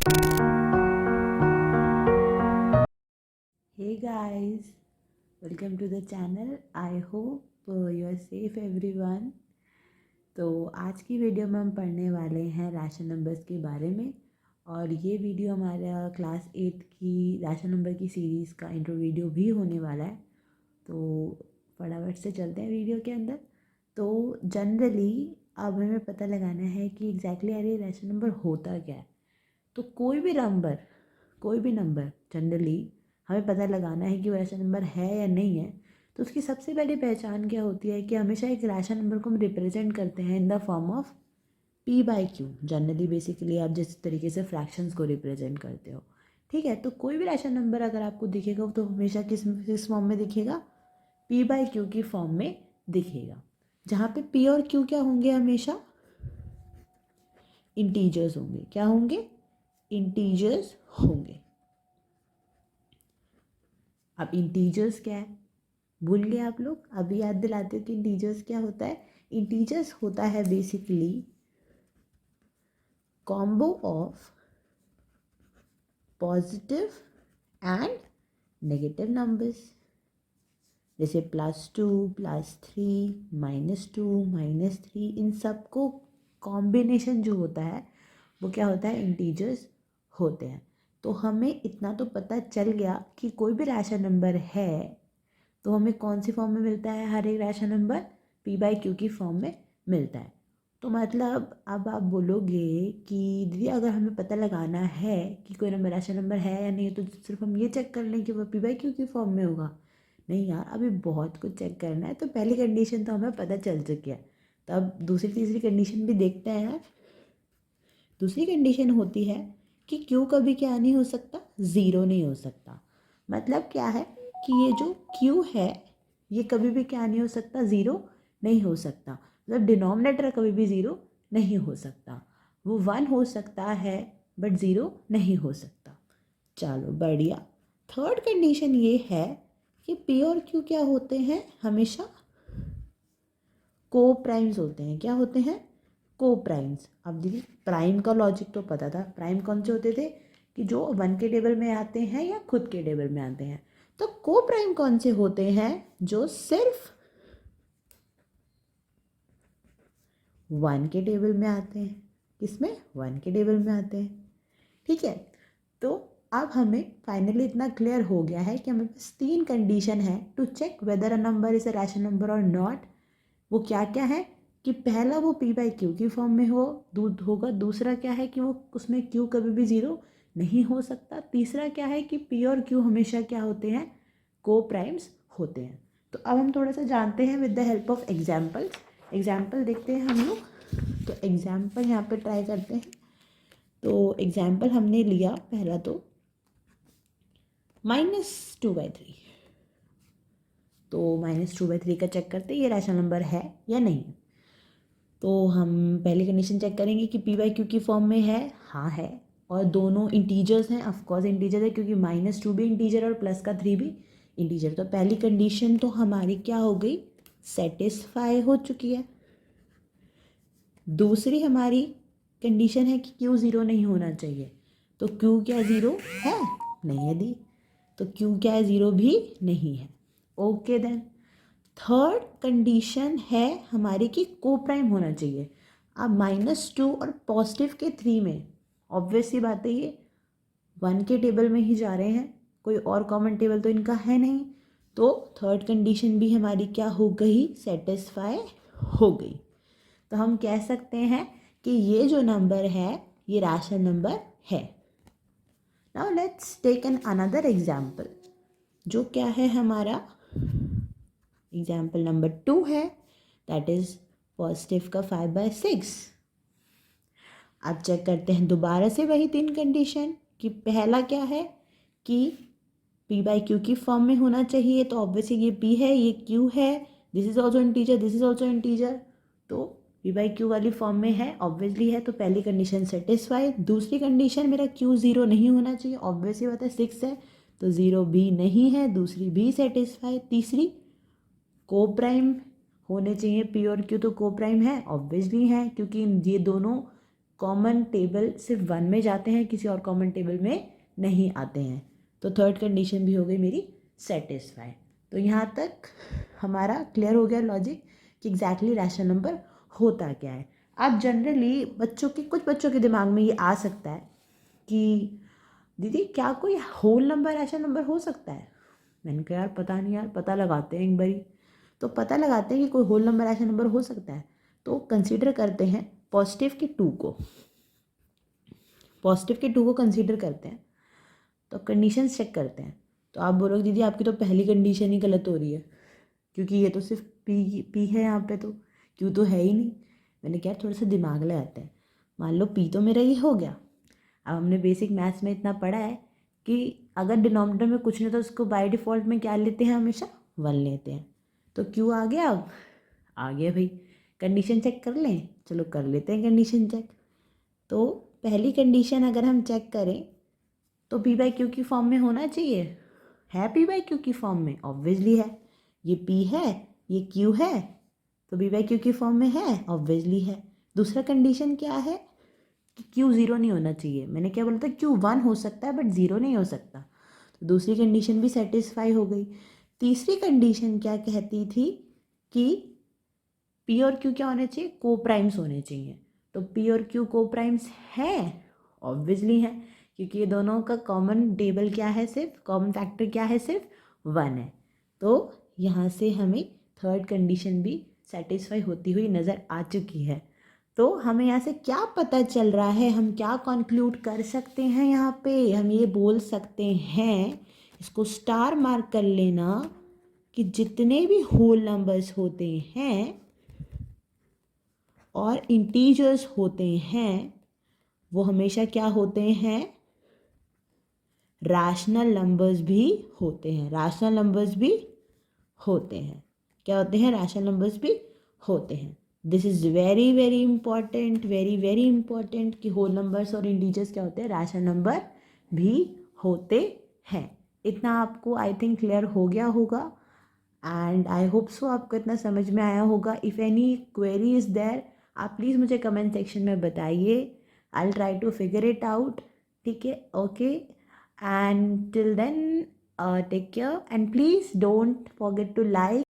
Hey guys, welcome to the channel. I hope you are safe everyone. तो आज की video में हम पढ़ने वाले हैं रैशनल नंबर्स के बारे में, और ये वीडियो हमारा क्लास 8 की रैशनल नंबर की सीरीज़ का इंट्रो वीडियो भी होने वाला है। तो फटाफट से चलते हैं वीडियो के अंदर। तो जनरली अब हमें पता लगाना है कि एग्जैक्टली यार ये रैशनल नंबर होता क्या है। तो कोई भी नंबर जनरली हमें पता लगाना है कि वो रैशनल नंबर है या नहीं है। तो उसकी सबसे पहली पहचान क्या होती है कि हमेशा एक रैशनल नंबर को हम रिप्रेजेंट करते हैं in the form of P by Q. Generally basically आप जिस तरीके से फ्रैक्शंस को रिप्रेजेंट करते हो, ठीक है। तो कोई भी रैशनल नंबर अगर आपको दिखेगा तो हमेशा किस फॉर्म में दिखेगा? पी बाई क्यू की फॉर्म में दिखेगा, जहाँ पे पी और क्यू क्या होंगे? हमेशा इंटीजर्स होंगे। क्या होंगे? इंटीजर्स होंगे। अब इंटीजर्स क्या है, भूल गए आप लोग? अभी याद दिलाते हो कि इंटीजर्स क्या होता है। इंटीजर्स होता है basically combo of positive and negative numbers, जैसे +2 +3 -2 -3, इन सब को कॉम्बिनेशन जो होता है वो क्या होता है? इंटीजर्स होते हैं। तो हमें इतना तो पता चल गया कि कोई भी रैशनल नंबर है तो हमें कौन सी फॉर्म में मिलता है? हर एक rational number P by Q की फॉर्म में मिलता है। तो मतलब अब आप बोलोगे कि दीदी अगर हमें पता लगाना है कि कोई नंबर रैशनल नंबर है या नहीं, तो सिर्फ हम ये चेक कर लें कि वो पी बाई क्यू की फॉर्म में होगा? नहीं यार, अभी बहुत कुछ चेक करना है। तो पहली कंडीशन तो हमें पता चल चुकी है, तो अब दूसरी तीसरी कंडीशन भी देखते हैं। दूसरी कंडीशन होती है कि क्यू कभी क्या नहीं हो सकता? ज़ीरो नहीं हो सकता। मतलब क्या है कि ये जो क्यू है ये कभी भी क्या नहीं हो सकता? ज़ीरो नहीं हो सकता। मतलब डिनोमिनेटर कभी भी ज़ीरो नहीं हो सकता। वो 1 हो सकता है बट ज़ीरो नहीं हो सकता। चलो बढ़िया। थर्ड कंडीशन ये है कि पी और क्यू क्या होते हैं? हमेशा को प्राइम्स होते हैं। क्या होते हैं? को प्राइम्स। अब दीदी प्राइम का लॉजिक तो पता था। प्राइम कौन से होते थे? कि जो 1 के टेबल में आते हैं या खुद के टेबल में आते हैं। तो को प्राइम कौन से होते हैं? जो सिर्फ 1 के टेबल में आते हैं। किसमें? 1 के टेबल में आते हैं। ठीक है। तो अब हमें फाइनली इतना क्लियर हो गया है कि हमें पास 3 कंडीशन है to check whether a number is a rational number और नॉट। वो क्या क्या है? कि पहला वो पी बाई क्यू की फॉर्म में होगा। दूसरा क्या है कि वो उसमें क्यू कभी भी ज़ीरो नहीं हो सकता। तीसरा क्या है कि पी और क्यू हमेशा क्या होते हैं? को प्राइम्स होते हैं। तो अब हम थोड़ा सा जानते हैं with the help of examples. Example देखते हैं हम लोग। तो एग्जाम्पल यहाँ पे ट्राई करते हैं। तो एग्जाम्पल हमने लिया पहला, तो -2/3। तो -2/3 का चेक करते हैं ये रैशनल नंबर है या नहीं। तो हम पहली कंडीशन चेक करेंगे कि पी बाई क्यू की फॉर्म में है। हाँ है। और दोनों इंटीजर्स हैं। ऑफकोर्स इंटीजर है क्योंकि -2 भी इंटीजर और प्लस का 3 भी इंटीजर। तो पहली कंडीशन तो हमारी क्या हो गई? सेटिस्फाई हो चुकी है। दूसरी हमारी कंडीशन है कि क्यू ज़ीरो नहीं होना चाहिए। तो क्यू क्या ज़ीरो है? नहीं है दी। तो क्यू क्या है? ज़ीरो भी नहीं है। Okay then. थर्ड कंडीशन है हमारी कि को प्राइम होना चाहिए। अब -2 और +3 में ऑब्वियस सी बात है ये 1 के टेबल में ही जा रहे हैं। कोई और कॉमन टेबल तो इनका है नहीं। तो थर्ड कंडीशन भी हमारी क्या हो गई? सेटिस्फाई हो गई। तो हम कह सकते हैं कि ये जो नंबर है ये रैशनल नंबर है। Now let's take an another example, जो क्या है हमारा? एग्जाम्पल नंबर 2 है, दैट इज पॉजिटिव का 5/6। अब चेक करते हैं दोबारा से वही 3 कंडीशन कि पहला क्या है कि पी बाई क्यू की फॉर्म में होना चाहिए। तो ऑब्वियसली ये पी है, ये क्यू है, this is also integer, this is also integer. तो पी बाई क्यू वाली फॉर्म में है, ऑब्वियसली है। तो पहली कंडीशन सेटिस्फाई। दूसरी कंडीशन मेरा क्यू ज़ीरो नहीं होना चाहिए, ऑब्वियसली बात है 6 है तो ज़ीरो भी नहीं है, दूसरी भी सेटिस्फाई। तीसरी को प्राइम होने चाहिए पी और क्यू। तो को प्राइम है, ऑब्वियसली है क्योंकि ये दोनों कॉमन टेबल सिर्फ 1 में जाते हैं, किसी और कॉमन टेबल में नहीं आते हैं। तो थर्ड कंडीशन भी हो गई मेरी सेटिस्फाई। तो यहाँ तक हमारा क्लियर हो गया लॉजिक कि एग्जैक्टली रैशनल नंबर होता क्या है। अब जनरली कुछ बच्चों के दिमाग में ये आ सकता है कि दीदी क्या कोई होल नंबर रैशनल नंबर हो सकता है। मैंने कहा यार पता नहीं यार, पता लगाते हैं एक बारी। तो पता लगाते हैं कि कोई होल नंबर रैशनल नंबर हो सकता है। तो कंसीडर करते हैं पॉजिटिव के 2 को कंसीडर करते हैं। तो कंडीशन चेक करते हैं। तो आप बोलोगे दीदी आपकी तो पहली कंडीशन ही गलत हो रही है, क्योंकि ये तो सिर्फ पी है यहाँ पे, तो क्यों तो है ही नहीं। मैंने कहा थोड़ा सा दिमाग लगाते हैं। मान लो पी तो मेरा ये हो गया। अब हमने बेसिक मैथ्स में इतना पढ़ा है कि अगर डिनोमिनेटर में कुछ नहीं तो उसको बाय डिफ़ॉल्ट में क्या लेते हैं, हमेशा 1 लेते हैं। तो क्यों आ गया, अब आ गया भाई। कंडीशन चेक कर लें, चलो कर लेते हैं कंडीशन चेक। तो पहली कंडीशन अगर हम चेक करें तो पी बाई क्यू की फॉर्म में होना चाहिए। है पी बाई क्यू की फॉर्म में, ऑब्वियसली है। ये पी है, ये क्यू है, तो पी बाई क्यू की फॉर्म में है, ऑब्वियसली है। दूसरा कंडीशन क्या है कि क्यू 0 नहीं होना चाहिए। मैंने क्या बोला था, क्यू 1 हो सकता है बट 0 नहीं हो सकता। तो दूसरी कंडीशन भी सेटिस्फाई हो गई। तीसरी कंडीशन क्या कहती थी कि पी और क्यू क्या होने चाहिए, को प्राइम्स होने चाहिए। तो पी और क्यू को प्राइम्स है, ऑब्वियसली है, क्योंकि ये दोनों का कॉमन टेबल क्या है, सिर्फ कॉमन फैक्टर क्या है, सिर्फ 1 है। तो यहाँ से हमें थर्ड कंडीशन भी सेटिस्फाई होती हुई नज़र आ चुकी है। तो हमें यहाँ से क्या पता चल रहा है, हम क्या कंक्लूड कर सकते हैं, यहाँ पे हम ये बोल सकते हैं, इसको स्टार मार्क कर लेना, कि जितने भी होल नंबर्स होते हैं और इंटीजर्स होते हैं वो हमेशा क्या होते हैं, रैशनल नंबर्स भी होते हैं। रैशनल नंबर्स भी होते हैं, क्या होते हैं, रैशनल नंबर्स भी होते हैं। This is very very important, very very important कि होल नंबर्स और इंटीजर्स क्या होते हैं, रैशनल नंबर भी होते हैं। इतना आपको आई थिंक क्लियर हो गया होगा एंड आई होप सो आपको इतना समझ में आया होगा। If any query is there आप प्लीज़ मुझे कमेंट सेक्शन में बताइए। I will try to figure it out, ठीक है, okay. And till then take care and please don't forget to like